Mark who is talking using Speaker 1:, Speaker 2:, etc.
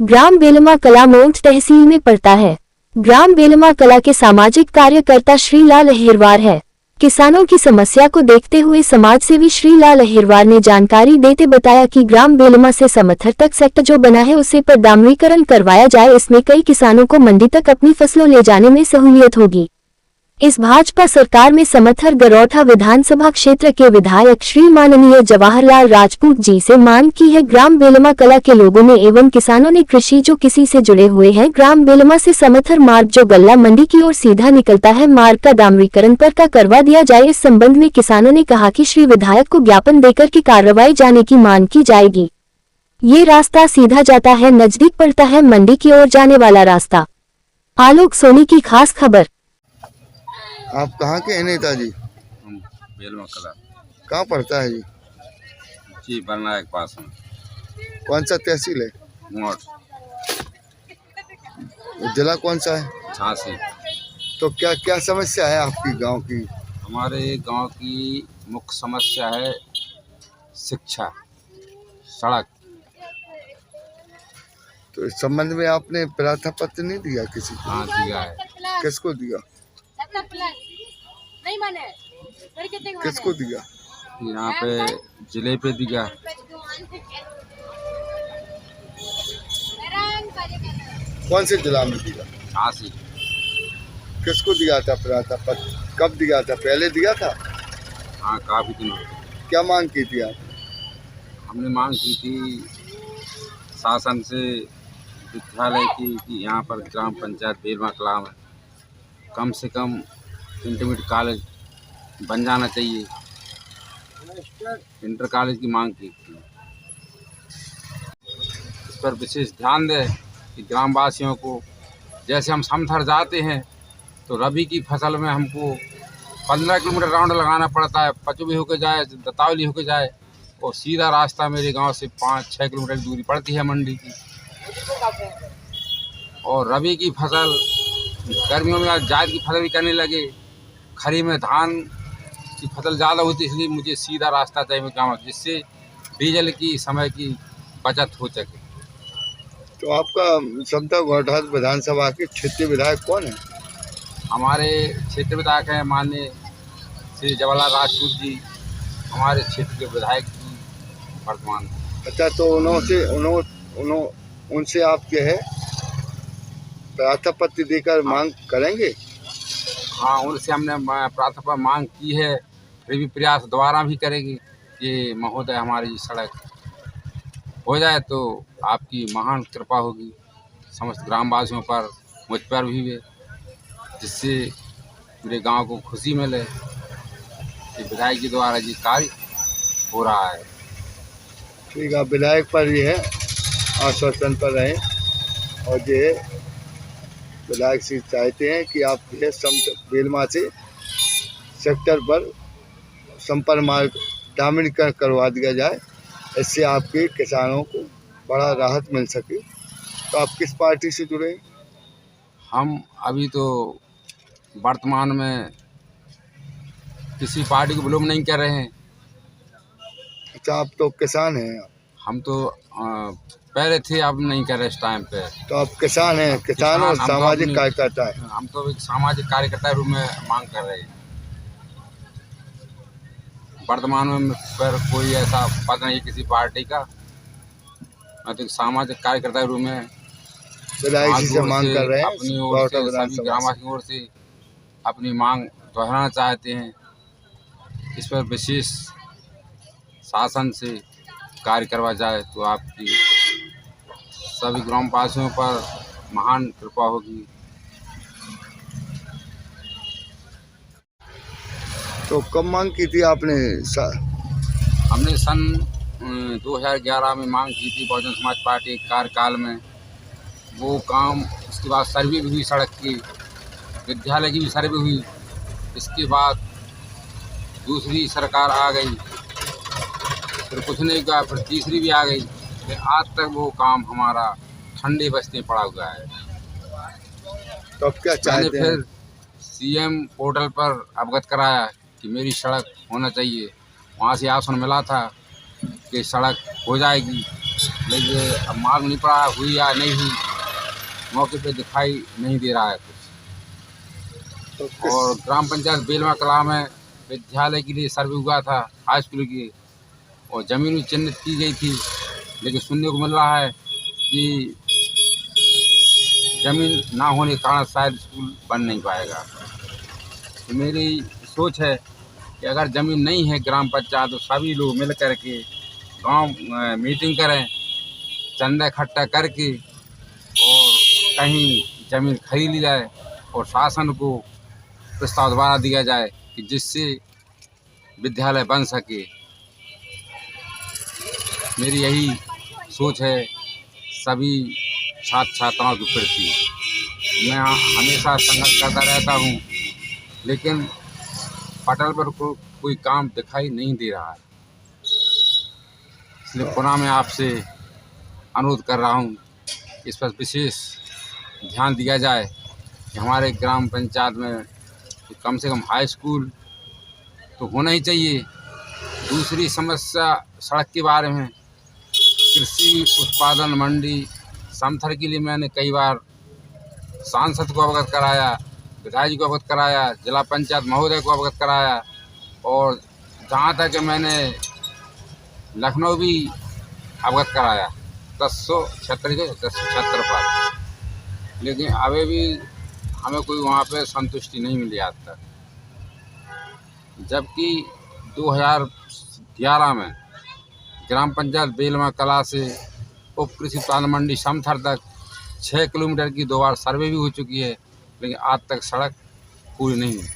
Speaker 1: ग्राम बेलमा कला मोंठ तहसील में पड़ता है। ग्राम बेलमा कला के सामाजिक कार्यकर्ता श्रीलाल अहिरवार है। किसानों की समस्या को देखते हुए समाजसेवी श्रीलाल अहिरवार ने जानकारी देते बताया कि ग्राम बेलमा से समथर तक सेक्टर जो बना है उसे पर डामरीकरण करवाया जाए। इसमें कई किसानों को मंडी तक अपनी फसलों ले जाने में सहूलियत होगी। इस भाजपा सरकार में समथर गरौठा विधानसभा क्षेत्र के विधायक श्री माननीय जवाहरलाल राजपूत जी से मांग की है। ग्राम बेलमा कला के लोगों ने एवं किसानों ने कृषि जो किसी से जुड़े हुए हैं ग्राम बेलमा से समथर मार्ग जो गल्ला मंडी की ओर सीधा निकलता है मार्ग का डामरीकरण पर का करवा दिया जाए। इस संबंध में किसानों ने कहा कि श्री विधायक को ज्ञापन देकर की कार्रवाई जाने की मांग की जाएगी। ये रास्ता सीधा जाता है, नजदीक पड़ता है मंडी की ओर जाने वाला रास्ता। आलोक सोनी की खास खबर।
Speaker 2: आप कहाँ के हैं नेताजी?
Speaker 3: हम बेलमा कला।
Speaker 2: कहाँ पड़ता है
Speaker 3: जी बनना एक पास में।
Speaker 2: कौन सा तहसील है?
Speaker 3: मोट
Speaker 2: जिला कौन सा है?
Speaker 3: झांसी।
Speaker 2: तो क्या क्या समस्या है आपकी गांव की?
Speaker 3: हमारे गांव की मुख्य समस्या है शिक्षा, सड़क।
Speaker 2: तो इस संबंध में आपने प्रार्थना पत्र नहीं दिया किसी को?
Speaker 3: हाँ दिया है।
Speaker 2: किसको दिया? किसको दिया?
Speaker 3: यहाँ पे जिले पे दिया।
Speaker 2: कौन से जिला में दिया?
Speaker 3: झांसी।
Speaker 2: किसको दिया था प्रार्थना पत्र? कब दिया था? पहले दिया था?
Speaker 3: हाँ काफी दिन हो गए।
Speaker 2: क्या मांग की थी आपने?
Speaker 3: हमने मांग की थी शासन से विद्यालय की कि यहाँ पर ग्राम पंचायत बेलमा कला में कम से कम इंटरमीडिएट कॉलेज बन जाना चाहिए। इंटर कॉलेज की मांग की थी। इस पर विशेष ध्यान दें कि ग्रामवासियों को, जैसे हम समथर जाते हैं तो रबी की फसल में हमको 15 किलोमीटर राउंड लगाना पड़ता है। पचुबी होकर जाए, दतावली होकर जाए, और सीधा रास्ता मेरे गांव से 5-6 किलोमीटर की दूरी पड़ती है मंडी की। और रबी की फसल गर्मियों में जायद की फसल भी करने लगे, खरीफ में धान की फसल ज़्यादा होती है, इसलिए मुझे सीधा रास्ता चाहिए गाँव, जिससे डीजल की समय की बचत हो सके।
Speaker 2: तो आपका समता गौठान विधानसभा के क्षेत्रीय विधायक कौन है?
Speaker 3: हमारे क्षेत्र विधायक हैं माननीय श्री जवाहरलाल राजपूत जी, हमारे क्षेत्र के विधायक जी वर्तमान।
Speaker 2: अच्छा, तो उनसे आप जो है प्रार्थना पत्र देकर मांग करेंगे?
Speaker 3: हाँ, उनसे हमने प्रार्थना पर मांग की है, फिर भी प्रयास दोबारा भी करेंगे कि महोदय हमारी सड़क हो जाए तो आपकी महान कृपा होगी समस्त ग्रामवासियों पर, मुझ पर भी है, जिससे मेरे गांव को खुशी मिले कि विधायक जी द्वारा ये कार्य हो रहा है।
Speaker 2: ठीक है, विधायक पर ये है आश्वासन पर रहें, और जो है विधायक से चाहते हैं कि आप जो है बेलमा से सेक्टर पर संपर्क मार्ग डामरीकरण करवा दिया जाए, इससे आपके किसानों को बड़ा राहत मिल सके। तो आप किस पार्टी से जुड़े हैं?
Speaker 3: हम अभी तो वर्तमान में किसी पार्टी को बिलोंग नहीं कर रहे हैं।
Speaker 2: अच्छा, आप तो किसान हैं?
Speaker 3: हम तो पहले थे, अब नहीं कर रहे इस टाइम पे।
Speaker 2: तो आप किसान हैं? किसान और सामाजिक कार्यकर्ता है?
Speaker 3: हम तो एक सामाजिक कार्यकर्ता के रूप में मांग कर रहे हैं। वर्तमान में पर कोई ऐसा पद नहीं किसी पार्टी का। मैं तो एक सामाजिक कार्यकर्ता के रूप में
Speaker 2: विधायक जी से मांग कर रहे हैं।
Speaker 3: अपनी ओर से सभी ग्रामवासियों की ओर से अपनी मांग दोहराना चाहते हैं। इस पर विशेष शासन से कार्य करवा जाए तो आपकी सभी ग्रामवासियों पर महान कृपा होगी।
Speaker 2: तो कब मांग की थी आपने?
Speaker 3: हमने सन 2011 में मांग की थी बहुजन समाज पार्टी कार्यकाल में। वो काम, उसके बाद सर्वे भी हुई सड़क की, विद्यालय की भी सर्वे हुई। इसके बाद दूसरी सरकार आ गई, फिर कुछ नहीं हुआ, फिर तीसरी भी आ गई, फिर आज तक वो काम हमारा ठंडे बस्ते पड़ा हुआ है।
Speaker 2: तो अब क्या चाहते हैं?
Speaker 3: फिर सीएम पोर्टल पर अवगत कराया कि मेरी सड़क होना चाहिए। वहाँ से आश्वासन मिला था कि सड़क हो जाएगी, लेकिन अब मालूम नहीं पड़ा हुई या नहीं हुई, मौके पे दिखाई नहीं दे रहा है कुछ।
Speaker 2: तो किस
Speaker 3: और ग्राम पंचायत बेलवा कला में विद्यालय के लिए सर्वे हुआ था, हाई स्कूल की, और ज़मीन भी चिन्हित की गई थी, लेकिन सुनने को मिल रहा है कि ज़मीन ना होने के कारण शायद स्कूल बन नहीं पाएगा। तो मेरी सोच है कि अगर ज़मीन नहीं है ग्राम पंचायत तो सभी लोग मिल कर के गाँव मीटिंग करें, चंदा इकट्ठा करके और कहीं ज़मीन खरीद ली जाए और शासन को प्रस्ताव दोबारा दिया जाए कि जिससे विद्यालय बन सके। मेरी यही सोच है सभी छात्र छात्राओं के प्रति। मैं हमेशा संघर्ष करता रहता हूँ, लेकिन पटल पर कोई काम दिखाई नहीं दे रहा है। इसलिए पुनः मैं आपसे अनुरोध कर रहा हूँ इस पर विशेष ध्यान दिया जाए कि हमारे ग्राम पंचायत में कम से कम हाई स्कूल तो होना ही चाहिए। दूसरी समस्या सड़क के बारे में, कृषि उत्पादन मंडी समथर के लिए मैंने कई बार सांसद को अवगत कराया, विधायक जी को अवगत कराया, जिला पंचायत महोदय को अवगत कराया, और जहाँ तक मैंने लखनऊ भी अवगत कराया 1076 पर, लेकिन अभी भी हमें कोई वहाँ पे संतुष्टि नहीं मिली आज तक। जबकि 2011 में ग्राम पंचायत बेलवा कला से उप कृषि उत्पादन मंडी समथर तक 6 किलोमीटर की 2 बार सर्वे भी हो चुकी है, लेकिन आज तक सड़क पूरी नहीं हुई।